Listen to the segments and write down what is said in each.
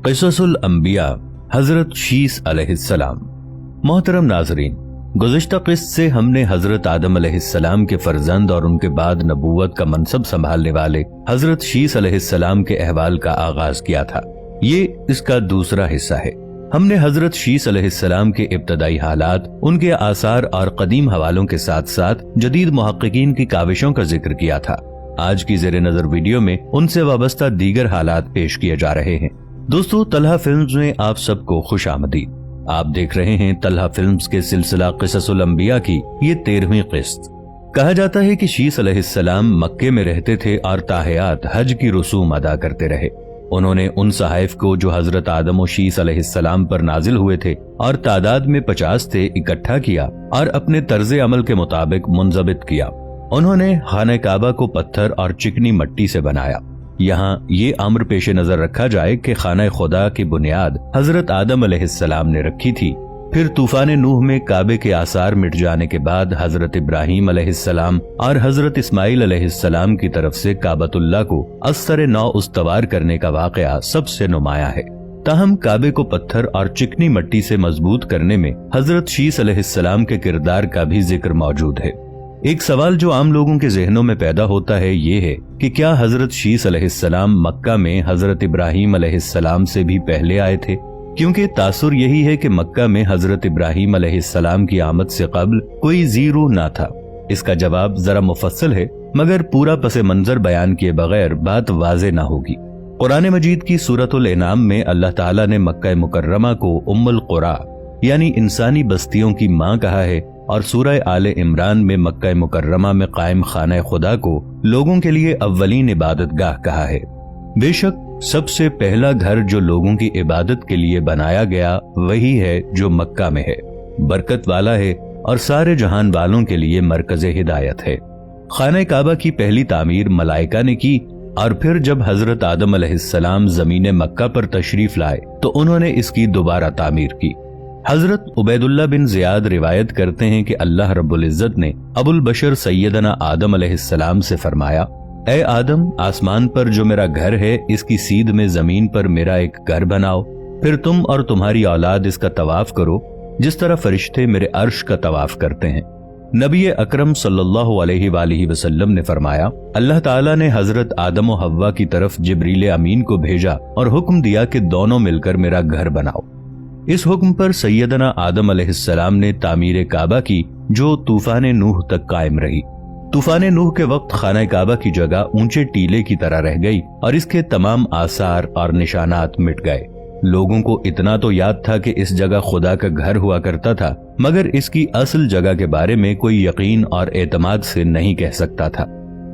क़िससुल अंबिया हजरत शीस अलैहिस्सलाम। मोहतरम नाजरीन, गुज़िश्ता क़िस्त से हमने हजरत आदम अलैहिस्सलाम के फर्जंद और उनके बाद नबूवत का मनसब संभालने वाले हजरत शीस अलैहिस्सलाम के अहवाल का आगाज किया था। ये इसका दूसरा हिस्सा है। हमने हजरत शीस अलैहिस्सलाम के इब्तदाई हालात, उनके आसार और कदीम हवालों के साथ साथ जदीद मुहक्किकीन की काविशों का जिक्र किया था। आज की ज़ेरे नजर वीडियो में उनसे वाबस्ता दीगर हालात पेश किए जा रहे हैं। दोस्तों, तलहा फिल्म्स में आप सबको खुश आमदीद। आप देख रहे हैं तलहा फिल्म्स के सिलसिला क़िससुल अंबिया की ये 13वीं किस्त। कहा जाता है कि शीस अलैहिस्सलाम मक्के में रहते थे और ताहयात हज की रसूम अदा करते रहे। उन्होंने उन सहाइफ को जो हजरत आदम और शीस अलैहिस्सलाम पर नाजिल हुए थे और तादाद में 50 थे, इकट्ठा किया और अपने तर्ज अमल के मुताबिक मुंजबित किया। उन्होंने खाने काबा को पत्थर और चिकनी मट्टी से बनाया। यहाँ ये अम्र पेश नजर रखा जाए कि खाना खुदा की बुनियाद हजरत आदम अलैहिस्सलाम ने रखी थी। फिर तूफान नूह में काबे के आसार मिट जाने के बाद हजरत इब्राहीम अलैहिस्सलाम और हजरत इस्माइल अलैहिस्सलाम की तरफ से काबतुल्लाह को अस्सर नौ उस्तवार करने का वाकया सबसे नुमाया है। ताहम काबे को पत्थर और चिकनी मट्टी से मजबूत करने में हजरत शीस अलैहिस्सलाम के किरदार का भी जिक्र मौजूद है। एक सवाल जो आम लोगों के जहनों में पैदा होता है ये है कि क्या हजरत शीस अलैहिस्सलाम मक्का में हजरत इब्राहीम अलैहिस्सलाम से भी पहले आए थे? क्योंकि तासुर यही है कि मक्का में हजरत इब्राहीम अलैहिस्सलाम की आमद से कब्ल कोई जीरू ना था। इसका जवाब जरा मुफस्सल है, मगर पूरा पसे मंजर बयान किए बगैर बात वाज़े ना होगी। कुरान मजीद की सूरतुल इनाम में अल्लाह ताला ने मक्का मुकर्रमा को उम्मुल कुरा यानी इंसानी बस्तियों की मां कहा है और सूरह आले इमरान में मक्का मुकर्रमा में कायम खाना खुदा को लोगों के लिए अव्वलीन इबादत गाह कहा है। बेशक सबसे पहला घर जो लोगों की इबादत के लिए बनाया गया वही है जो मक्का में है, बरकत वाला है और सारे जहान वालों के लिए मरकज़े हिदायत है। खाना काबा की पहली तामीर मलाइका ने की और फिर जब हजरत आदम अलैहिस्सलाम जमीन मक्का पर तशरीफ लाए तो उन्होंने इसकी दोबारा तामीर की। हजरत उबैदुल्लाह बिन ज़ियाद रिवायत करते हैं कि अल्लाह रब्बुल इज्जत ने अबुल बशर सैयदना आदम अलैहिस्सलाम से फरमाया, ए आदम, आसमान पर जो मेरा घर है इसकी सीध में जमीन पर मेरा एक घर बनाओ, फिर तुम और तुम्हारी औलाद इसका तवाफ करो जिस तरह फरिश्ते मेरे अर्श का तवाफ करते हैं। नबी अकरम सल्लल्लाहु अलैहि वसल्लम ने फरमाया, अल्लाह ताला ने हजरत आदम और हव्वा की तरफ जिब्रील अमीन को भेजा और हुक्म दिया कि दोनों मिलकर मेरा घर बनाओ। इस हुक्म पर सैयदना आदम अलैहिस्सलाम ने तामीर काबा की जो तूफान नूह तक कायम रही। तूफान नूह के वक्त खाना काबा की जगह ऊंचे टीले की तरह रह गई और इसके तमाम आसार और निशानात मिट गए। लोगों को इतना तो याद था कि इस जगह खुदा का घर हुआ करता था, मगर इसकी असल जगह के बारे में कोई यकीन और एतमाद से नहीं कह सकता था।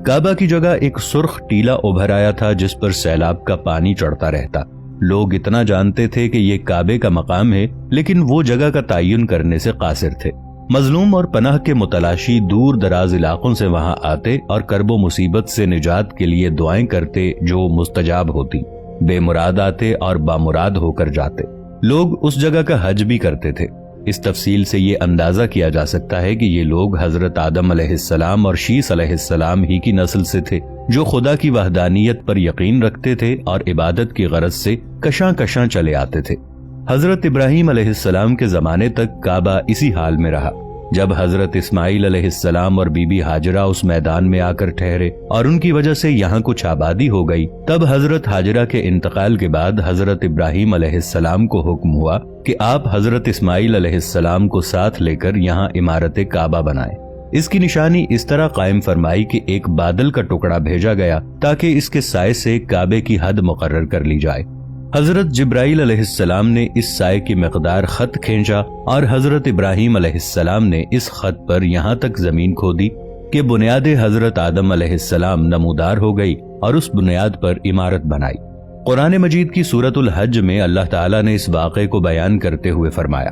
काबा की जगह एक सुर्ख टीला उभर आया था जिस पर सैलाब का पानी चढ़ता रहता। लोग इतना जानते थे कि ये काबे का मकाम है, लेकिन वो जगह का तयन करने से कासिर थे। मजलूम और पनाह के मुतलाशी दूर दराज इलाकों से वहां आते और करबो मुसीबत से निजात के लिए दुआएं करते जो मुस्तजाब होती। बेमुराद आते और बामुराद होकर जाते। लोग उस जगह का हज भी करते थे। इस तफसील से ये अंदाजा किया जा सकता है कि ये लोग हजरत आदम अलैहिस्सलाम और शीस अलैहिस्सलाम ही की नस्ल से थे, जो खुदा की वहदानियत पर यकीन रखते थे और इबादत की गरज से कशां कशां चले आते थे। हजरत इब्राहीम अलैहिस्सलाम के जमाने तक काबा इसी हाल में रहा। जब हजरत इस्माइल अलैहिस्सलाम और बीबी हाजरा उस मैदान में आकर ठहरे और उनकी वजह से यहाँ कुछ आबादी हो गई, तब हजरत हाजरा के इंतकाल के बाद हजरत इब्राहीम अलैहिस्सलाम को हुक्म हुआ कि आप हजरत इस्माइल अलैहिस्सलाम को साथ लेकर यहाँ इमारत काबा बनाएं। इसकी निशानी इस तरह कायम फरमाई कि एक बादल का टुकड़ा भेजा गया ताकि इसके साए से काबे की हद मुकर्रर कर ली जाए। हजरत जिब्राइल अलैहिस्सलाम ने इस साए की मिकदार खत खींचा और हजरत इब्राहीम अलैहिस्सलाम ने इस खत पर यहाँ तक जमीन खोदी कि बुनियाद हजरत आदम अलैहिस्सलाम नमूदार हो गई और उस बुनियाद पर इमारत बनाई। कुरान मजीद की सूरतुल हज में अल्लाह ताला ने इस वाक़े को बयान करते हुए फरमाया,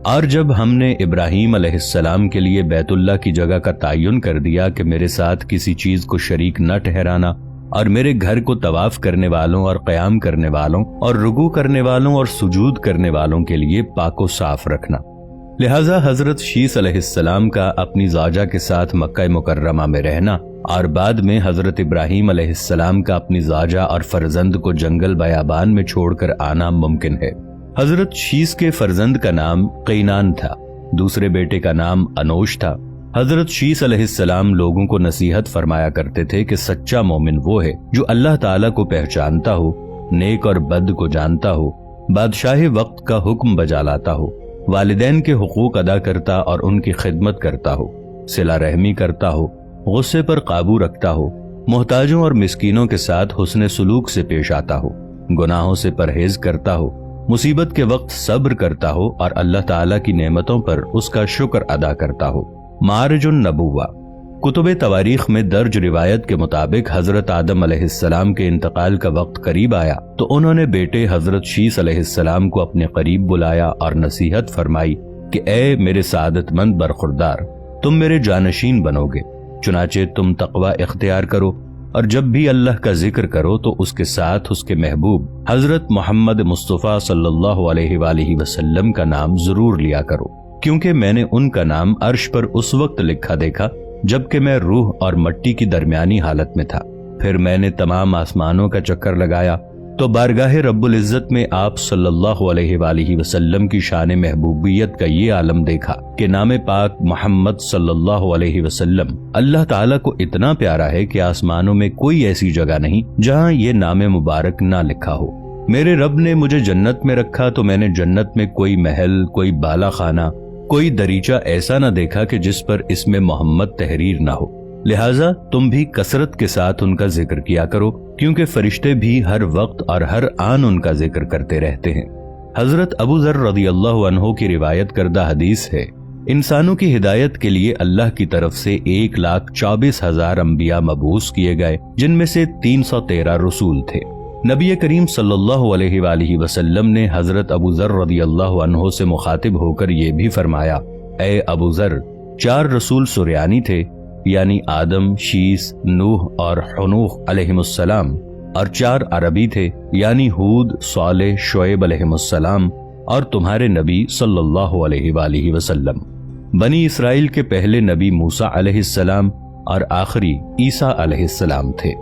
और जब हमने इब्राहीम अलैहिस्सलाम के लिए बैतुल्लाह की जगह का तयन कर दिया कि मेरे साथ किसी चीज को शरीक न ठहराना और मेरे घर को तवाफ करने वालों और क़याम करने वालों और रुकू करने वालों और सुजूद करने वालों के लिए पाको साफ रखना, लिहाजा हजरत शीस अलैहिस्सलाम का अपनी ज़ौजा के साथ मक्का मुकर्रमा में रहना اور بعد میں حضرت ابراہیم علیہ السلام کا اپنی زوجہ اور فرزند کو جنگل بیابان میں چھوڑ کر آنا ممکن ہے۔ حضرت شیس کے فرزند کا نام قینان تھا، دوسرے بیٹے کا نام انوش تھا۔ حضرت شیس علیہ السلام لوگوں کو نصیحت فرمایا کرتے تھے کہ سچا مومن وہ ہے جو اللہ تعالیٰ کو پہچانتا ہو، نیک اور بد کو جانتا ہو، بادشاہ وقت کا حکم بجا لاتا ہو، والدین کے حقوق ادا کرتا اور ان کی خدمت کرتا ہو، صلہ رحمی کرتا ہو، غصے پر قابو رکھتا ہو، محتاجوں اور مسکینوں کے ساتھ حسن سلوک سے پیش آتا ہو، گناہوں سے پرہیز کرتا ہو، مصیبت کے وقت صبر کرتا ہو اور اللہ تعالیٰ کی نعمتوں پر اس کا شکر ادا کرتا ہو۔ معارج النبوہ۔ کتب تواریخ میں درج روایت کے مطابق حضرت آدم علیہ السلام کے انتقال کا وقت قریب آیا تو انہوں نے بیٹے حضرت شیس علیہ السلام کو اپنے قریب بلایا اور نصیحت فرمائی کہ اے میرے سعادت مند برخوردار، تم میرے جانشین بنو گے، چنانچہ تم تقوی اختیار کرو اور جب بھی اللہ کا ذکر کرو تو اس کے ساتھ اس کے محبوب حضرت محمد مصطفیٰ صلی اللہ علیہ وآلہ وسلم کا نام ضرور لیا کرو، کیونکہ میں نے ان کا نام عرش پر اس وقت لکھا دیکھا جبکہ میں روح اور مٹی کی درمیانی حالت میں تھا۔ پھر میں نے تمام آسمانوں کا چکر لگایا تو بارگاہ رب العزت میں آپ صلی اللہ علیہ وآلہ وسلم کی شان محبوبیت کا یہ عالم دیکھا کہ نام پاک محمد صلی اللہ علیہ وسلم اللہ تعالیٰ کو اتنا پیارا ہے کہ آسمانوں میں کوئی ایسی جگہ نہیں جہاں یہ نام مبارک نہ لکھا ہو۔ میرے رب نے مجھے جنت میں رکھا تو میں نے جنت میں کوئی محل، کوئی بالا خانہ، کوئی دریچہ ایسا نہ دیکھا کہ جس پر اسم محمد تحریر نہ ہو، لہٰذا تم بھی کثرت کے ساتھ ان کا ذکر کیا کرو، کیونکہ فرشتے بھی ہر وقت اور ہر آن ان کا ذکر کرتے رہتے ہیں۔ حضرت ابو ذر رضی اللہ عنہ کی روایت کردہ حدیث ہے، انسانوں کی ہدایت کے لیے اللہ کی طرف سے 1,24,000 انبیاء مبعوث کیے گئے، جن میں سے 313 رسول تھے۔ نبی کریم صلی اللہ علیہ وآلہ وسلم نے حضرت ابو ذر رضی اللہ عنہ سے مخاطب ہو کر یہ بھی فرمایا، اے ابو ذر، 4 رسول سریانی تھے، یعنی آدم، شیس، نوح اور حنوح علیہم السلام، اور 4 عربی تھے، یعنی ہود، صالح، شعیب علیہم السلام، اور تمہارے نبی صلی اللہ علیہ وآلہ وسلم۔ بنی اسرائیل کے پہلے نبی موسیٰ علیہ السلام اور آخری عیسیٰ علیہ السلام تھے۔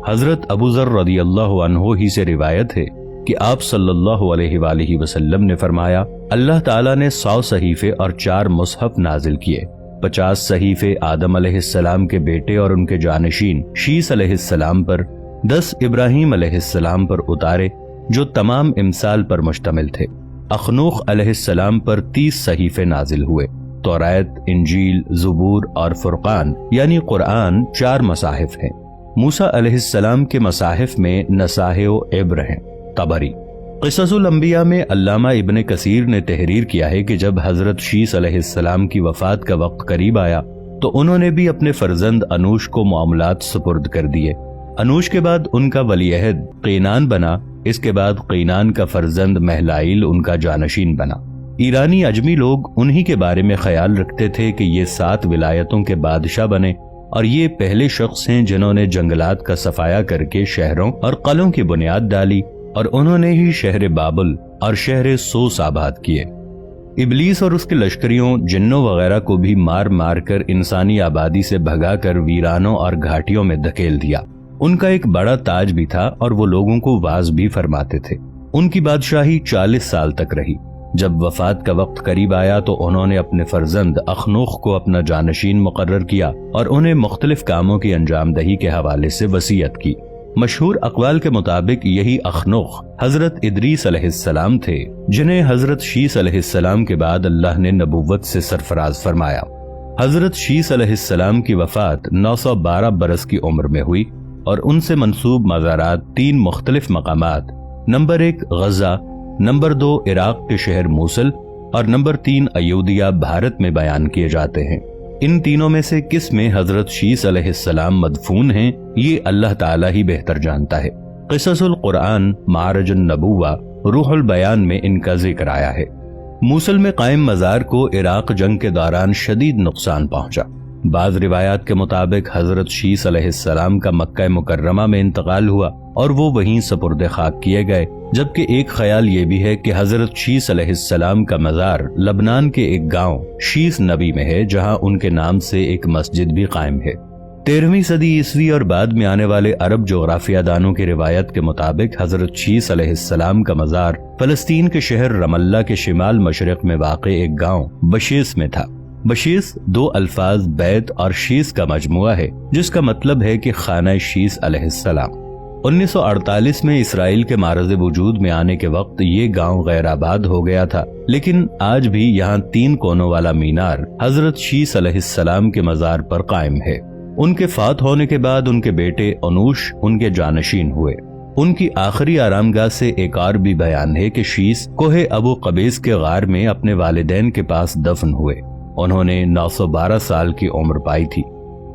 حضرت ابو ذر رضی اللہ عنہ ہی سے روایت ہے کہ آپ صلی اللہ علیہ وآلہ وسلم نے فرمایا، اللہ تعالیٰ نے 100 صحیفے اور 4 مصحف نازل کیے، 50 صحیفے آدم علیہ السلام کے بیٹے اور ان کے جانشین شیس علیہ السلام پر، 10 ابراہیم علیہ السلام پر اتارے جو تمام امثال پر مشتمل تھے۔ اخنوخ علیہ السلام پر 30 صحیفے نازل ہوئے۔ توراۃ، انجیل، زبور اور فرقان یعنی قرآن 4 مصاحف ہیں۔ موسیٰ علیہ السلام کے مصاحف میں نصائح و عبر ہیں۔ طبری۔ قصص الانبیاء میں علامہ ابن کثیر نے تحریر کیا ہے کہ جب حضرت شیس علیہ السلام کی وفات کا وقت قریب آیا تو انہوں نے بھی اپنے فرزند انوش کو معاملات سپرد کر دیے۔ انوش کے بعد ان کا ولی عہد قینان بنا، اس کے بعد قینان کا فرزند مہلائیل ان کا جانشین بنا۔ ایرانی عجمی لوگ انہی کے بارے میں خیال رکھتے تھے کہ یہ 7 ولایتوں کے بادشاہ بنے، اور یہ پہلے شخص ہیں جنہوں نے جنگلات کا صفایا کر کے شہروں اور قلعوں کی بنیاد ڈالی، اور انہوں نے ہی شہر بابل اور شہر سوس آباد کیے۔ ابلیس اور اس کے لشکریوں، جنوں وغیرہ کو بھی مار مار کر انسانی آبادی سے بھگا کر ویرانوں اور گھاٹیوں میں دھکیل دیا۔ ان کا ایک بڑا تاج بھی تھا اور وہ لوگوں کو واعظ بھی فرماتے تھے۔ ان کی بادشاہی 40 سال تک رہی۔ جب وفات کا وقت قریب آیا تو انہوں نے اپنے فرزند اخنوخ کو اپنا جانشین مقرر کیا اور انہیں مختلف کاموں کی انجام دہی کے حوالے سے وصیت کی۔ مشہور اقوال کے مطابق یہی اخنوخ حضرت ادریس علیہ السلام تھے، جنہیں حضرت شیس علیہ السلام کے بعد اللہ نے نبوت سے سرفراز فرمایا۔ حضرت شیس علیہ السلام کی وفات 912 برس کی عمر میں ہوئی اور ان سے منسوب مزارات 3 مختلف مقامات، نمبر 1 غزہ، نمبر 2 عراق کے شہر موصل اور نمبر 3 ایودھیا بھارت میں بیان کیے جاتے ہیں۔ ان تینوں میں سے کس میں حضرت شیس علیہ السلام مدفون ہیں یہ اللہ تعالیٰ ہی بہتر جانتا ہے۔ قصص القرآن معارج النبوہ روح البیان میں ان کا ذکر آیا ہے۔ موصل میں قائم مزار کو عراق جنگ کے دوران شدید نقصان پہنچا۔ بعض روایات کے مطابق حضرت شیس علیہ السلام کا مکہ مکرمہ میں انتقال ہوا اور وہ وہیں سپرد خاک کیے گئے، جبکہ ایک خیال یہ بھی ہے کہ حضرت شیس علیہ السلام کا مزار لبنان کے ایک گاؤں شیس نبی میں ہے، جہاں ان کے نام سے ایک مسجد بھی قائم ہے۔ 13वीं सदी ईस्वी और बाद में आने वाले अरब जोग्राफिया दानों की रिवायत के मुताबिक हजरत शीस अलैहिस्सलाम का मज़ार फलस्तीन के शहर रमल्ला के शिमाल मशरक में वाक़े एक गांव बशीस में था। बशीस दो अल्फाज बैत और शीस का मजमुआ है, जिसका मतलब है कि खाना शीस अलैहिस्सलाम। 1948 में इसराइल के मारज़ वजूद में आने के वक्त ये गांव गैर आबाद हो गया था, लेकिन आज भी यहाँ 3 कोनों वाला मीनार हजरत शीस अलैहिस्सलाम के मज़ार पर कायम है। उनके फात होने के बाद उनके बेटे अनूश उनके जानशीन हुए। उनकी आखिरी आरामगाह से एक और भी बयान है कि शीस कोहे अबू कबीस के गार में अपने वालिदैन के पास दफन हुए। उन्होंने 912 साल की उम्र पाई थी।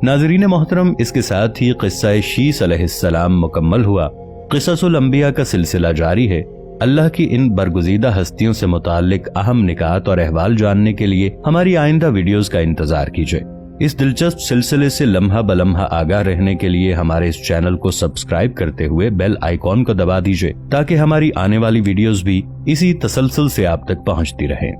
नाज़रीन मोहतरम, इसके साथ ही किस्सा शीस अलैहिस्सलाम मुकम्मल हुआ। क़िससुल अंबिया का सिलसिला जारी है। अल्लाह की इन बरगुज़ीदा हस्तियों से मुताल्लिक अहम निकात और अहवाल जानने के लिए हमारी आइंदा वीडियोस का इंतजार कीजिए। इस दिलचस्प सिलसिले से लम्हा बलम्हा आगाह रहने के लिए हमारे इस चैनल को सब्सक्राइब करते हुए बेल आइकॉन को दबा दीजिए, ताकि हमारी आने वाली वीडियोस भी इसी तसलसल से आप तक पहुंचती रहें।